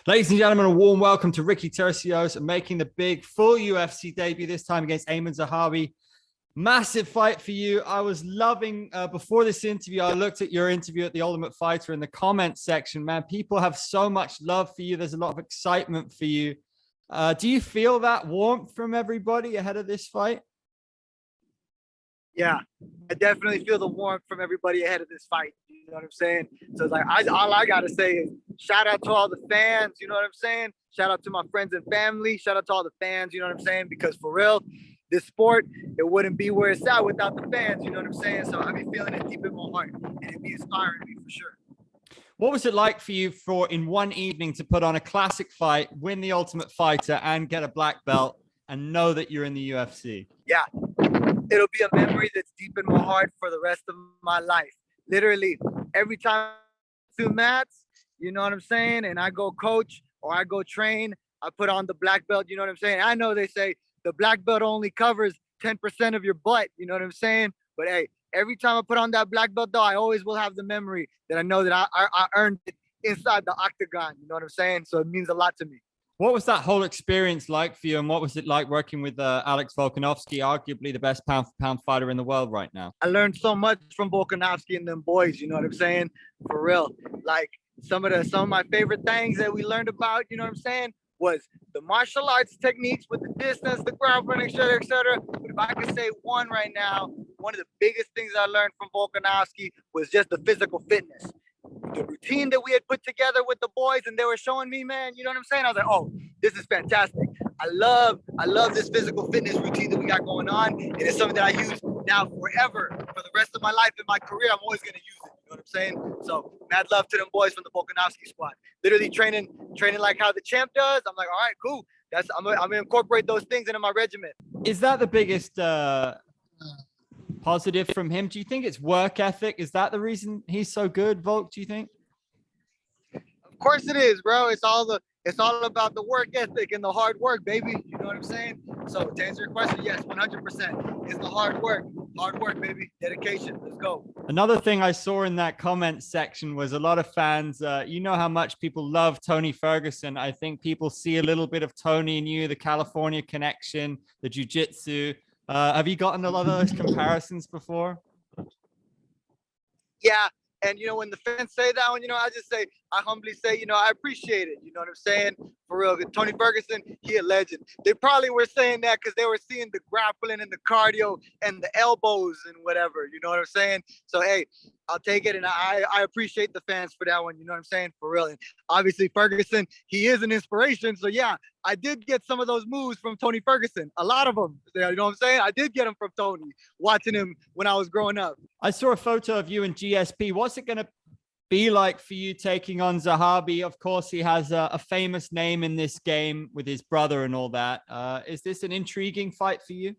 Ladies and gentlemen, a warm welcome to Ricky Turcios making the big full UFC debut, this time against Aiemann Zahabi. Massive fight for you. I was loving, before this interview, I looked at your interview at The Ultimate Fighter in the comment section. Man, people have so much love for you. There's a lot of excitement for you. Do you feel that warmth from everybody ahead of this fight? Yeah, I definitely feel the warmth from everybody ahead of this fight. You know what I'm saying? So it's like, all I got to say is shout out to all the fans. You know what I'm saying? Shout out to my friends and family. Shout out to all the fans. You know what I'm saying? Because for real, this sport, it wouldn't be where it's at without the fans. You know what I'm saying? So I be feeling it deep in my heart, and it be inspiring me for sure. What was it like for you in one evening to put on a classic fight, win the Ultimate Fighter, and get a black belt and know that you're in the UFC? Yeah, it'll be a memory that's deep in my heart for the rest of my life. Literally, every time I do mats, you know what I'm saying, and I go coach or I go train, I put on the black belt, you know what I'm saying? I know they say the black belt only covers 10% of your butt, you know what I'm saying? But hey, every time I put on that black belt, though, I always will have the memory that I know that I earned it inside the octagon, you know what I'm saying? So it means a lot to me. What was that whole experience like for you, and what was it like working with Alex Volkanovski, arguably the best pound-for-pound fighter in the world right now? I learned so much from Volkanovski and them boys, you know what I'm saying? For real. Like some of my favorite things that we learned about, you know what I'm saying, was the martial arts techniques with the distance, the grappling, et cetera, et cetera. But if I could say one right now, one of the biggest things I learned from Volkanovski was just the physical fitness. The routine that we had put together with the boys and they were showing me, man, you know what I'm saying? I was like, oh, this is fantastic. I love this physical fitness routine that we got going on. And it's something that I use now forever for the rest of my life and my career. I'm always going to use it. You know what I'm saying? So mad love to them boys from the Volkanovski squad. Literally training like how the champ does. I'm like, all right, cool. I'm gonna incorporate those things into my regimen. Is that the biggest positive from him? Do you think it's work ethic? Is that the reason he's so good, Volk, do you think? Of course it is, bro. It's all about the work ethic and the hard work, baby. You know what I'm saying? So to answer your question, yes, 100%. It's the hard work. Hard work, baby. Dedication. Let's go. Another thing I saw in that comment section was a lot of fans. You know how much people love Tony Ferguson. I think people see a little bit of Tony in you, the California connection, the jiu-jitsu. Have you gotten a lot of those comparisons before? Yeah. And, you know, when the fans say that one, you know, I humbly say, you know, I appreciate it. You know what I'm saying? For real. Tony Ferguson, he a legend. They probably were saying that because they were seeing the grappling and the cardio and the elbows and whatever. You know what I'm saying? So, hey, I'll take it. And I appreciate the fans for that one. You know what I'm saying? For real. And obviously, Ferguson, he is an inspiration. So, yeah, I did get some of those moves from Tony Ferguson. A lot of them. You know what I'm saying? I did get them from Tony, watching him when I was growing up. I saw a photo of you in GSP. What's it going to be like for you taking on Zahabi? Of course, he has a famous name in this game with his brother and all that. Is this an intriguing fight for you?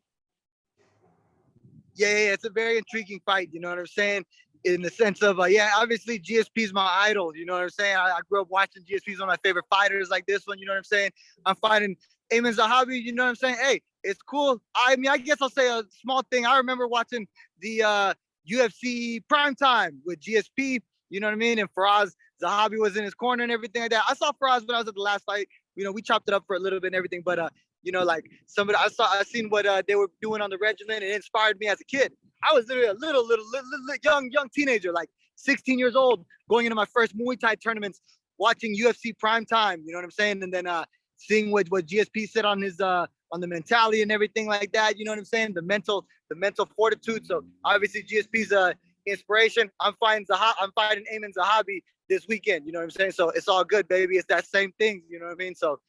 Yeah, it's a very intriguing fight. You know what I'm saying? In the sense of, yeah, obviously GSP is my idol. You know what I'm saying? I grew up watching GSP. He's one of my favorite fighters like this one. You know what I'm saying? I'm fighting Aiemann Zahabi. You know what I'm saying? Hey, it's cool. I mean, I guess I'll say a small thing. I remember watching the UFC primetime with GSP. You know what I mean? And Firas Zahabi was in his corner and everything like that. I saw Firas when I was at the last fight. You know, we chopped it up for a little bit and everything. But, you know, like I seen what they were doing on the regimen, and it inspired me as a kid. I was literally a little young teenager, like 16 years old, going into my first Muay Thai tournaments, watching UFC primetime, you know what I'm saying? And then seeing what GSP said on his on the mentality and everything like that, you know what I'm saying? The mental fortitude. So obviously GSP's inspiration. I'm fighting Aiemann Zahabi this weekend, you know what I'm saying? So it's all good, baby. It's that same thing, you know what I mean? So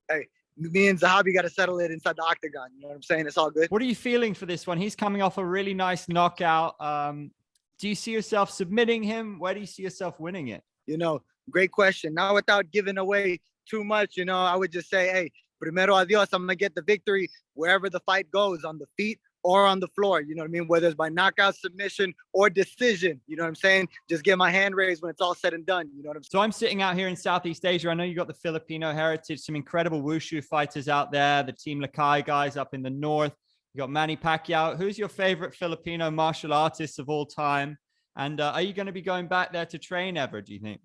hey, me and Zahabi got to settle it inside the octagon. You know what I'm saying? It's all good. What are you feeling for this one? He's coming off a really nice knockout. Do you see yourself submitting him? Where do you see yourself winning it? You know, great question. Now, without giving away too much, you know, I would just say, hey, primero adios. I'm going to get the victory wherever the fight goes, on the feet or on the floor. You know what I mean? Whether it's by knockout, submission, or decision. You know what I'm saying? Just get my hand raised when it's all said and done. You know what I'm saying? So I'm sitting out here in Southeast Asia. I know you got the Filipino heritage, some incredible wushu fighters out there, the Team Lakay guys up in the north. You got Manny Pacquiao. Who's your favorite Filipino martial artist of all time? And are you going to be going back there to train ever, do you think?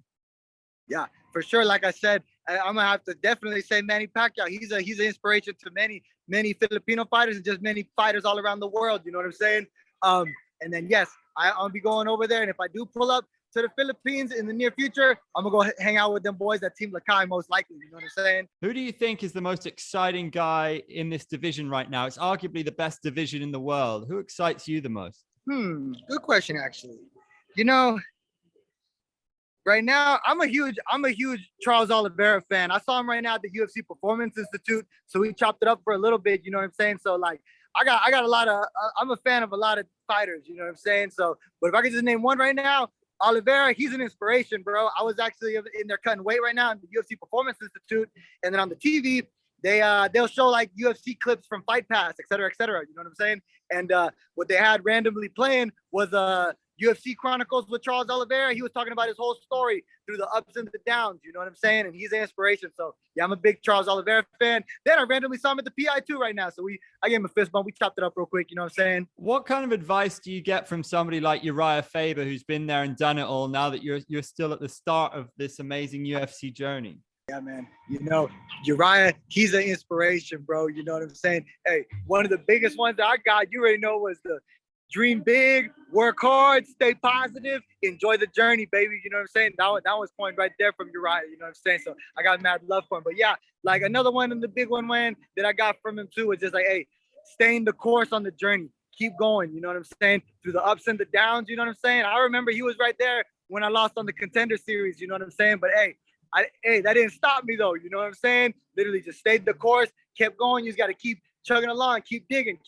Yeah, for sure. Like I said, I'm gonna have to definitely say Manny Pacquiao. He's an inspiration to many Filipino fighters and just many fighters all around the world. You know what I'm saying? And then yes, I'll be going over there, and if I do pull up to the Philippines in the near future, I'm gonna go hang out with them boys at Team Lakai most likely. You know what I'm saying? Who do you think is the most exciting guy in this division right now? It's arguably the best division in the world. Who excites you the most? Good question, actually. You know, right now I'm a huge Charles Oliveira fan. I saw him right now at the UFC Performance Institute, so we chopped it up for a little bit. You know what I'm saying? So like, I got a lot of. I'm a fan of a lot of fighters. You know what I'm saying? So, but if I could just name one right now, Oliveira, he's an inspiration, bro. I was actually in there cutting weight right now in the UFC Performance Institute, and then on the TV, they'll show like UFC clips from Fight Pass, et cetera, et cetera. You know what I'm saying? And what they had randomly playing was UFC Chronicles with Charles Oliveira. He was talking about his whole story through the ups and the downs. You know what I'm saying? And he's an inspiration. So yeah, I'm a big Charles Oliveira fan. Then I randomly saw him at the PI2 right now. So I gave him a fist bump. We chopped it up real quick. You know what I'm saying? What kind of advice do you get from somebody like Urijah Faber, who's been there and done it all, now that you're still at the start of this amazing UFC journey? Yeah, man. You know, Urijah, he's an inspiration, bro. You know what I'm saying? Hey, one of the biggest ones that I got, you already know, was the dream big, work hard, stay positive, enjoy the journey, baby. You know what I'm saying? That was point right there from Urijah. You know what I'm saying? So I got mad love for him. But yeah, like another one, and the big one, man, that I got from him too was just like, hey, staying the course on the journey. Keep going. You know what I'm saying? Through the ups and the downs. You know what I'm saying? I remember he was right there when I lost on the Contender Series. You know what I'm saying? But hey, that didn't stop me though. You know what I'm saying? Literally just stayed the course, kept going. You just got to keep chugging along, keep digging.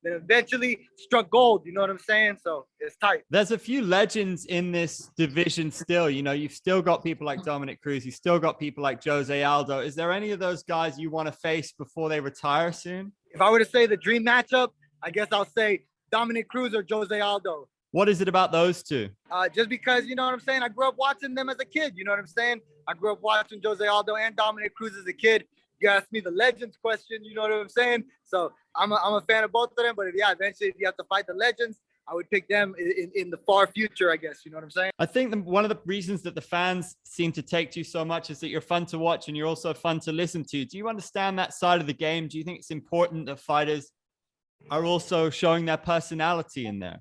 Then eventually struck gold. You know what I'm saying? So it's tight. There's a few legends in this division still. You know, you've still got people like Dominic Cruz. You've still got people like Jose Aldo. Is there any of those guys you want to face before they retire soon? If I were to say the dream matchup, I guess I'll say Dominic Cruz or Jose Aldo. What is it about those two? Just because, you know what I'm saying? I grew up watching them as a kid. You know what I'm saying? I grew up watching Jose Aldo and Dominic Cruz as a kid. You asked me the legends question, you know what I'm saying? So I'm a fan of both of them. But yeah, eventually if you have to fight the legends, I would pick them in the far future, I guess. You know what I'm saying? I think one of the reasons that the fans seem to take to you so much is that you're fun to watch and you're also fun to listen to. Do you understand that side of the game? Do you think it's important that fighters are also showing their personality in there?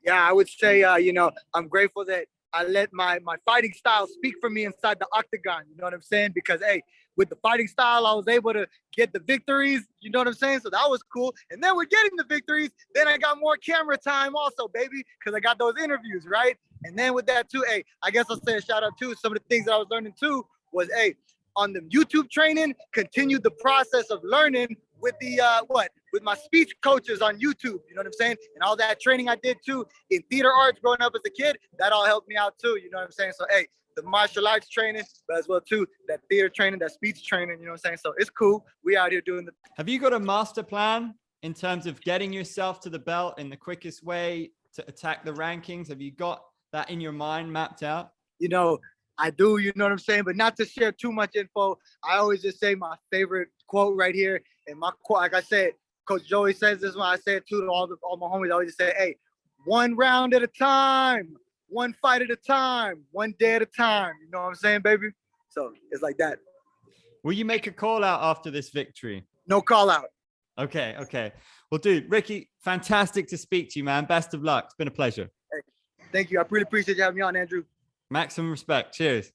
Yeah, I would say, you know, I'm grateful that I let my fighting style speak for me inside the octagon. You know what I'm saying? Because, hey, with the fighting style, I was able to get the victories. You know what I'm saying? So that was cool. And then with getting the victories, then I got more camera time also, baby, because I got those interviews, right? And then with that too, hey, I guess I'll say a shout out too. Some of the things that I was learning too was, hey, on the YouTube training, continued the process of learning with the with my speech coaches on YouTube, you know what I'm saying? And all that training I did too in theater arts growing up as a kid, that all helped me out too, you know what I'm saying? So hey, the martial arts training, but as well too, that theater training, that speech training, you know what I'm saying? So it's cool. We out here doing the. Have you got a master plan in terms of getting yourself to the belt in the quickest way to attack the rankings? Have you got that in your mind mapped out? You know, I do, you know what I'm saying? But not to share too much info. I always just say my favorite quote right here. And my quote, like I said, Coach Joey says this one. I say it too to all my homies. I always just say, hey, one round at a time, one fight at a time, one day at a time. You know what I'm saying, baby? So it's like that. Will you make a call out after this victory? No call out. Okay. Well, dude, Ricky, fantastic to speak to you, man. Best of luck. It's been a pleasure. Hey, thank you. I really appreciate you having me on, Andrew. Maximum respect. Cheers.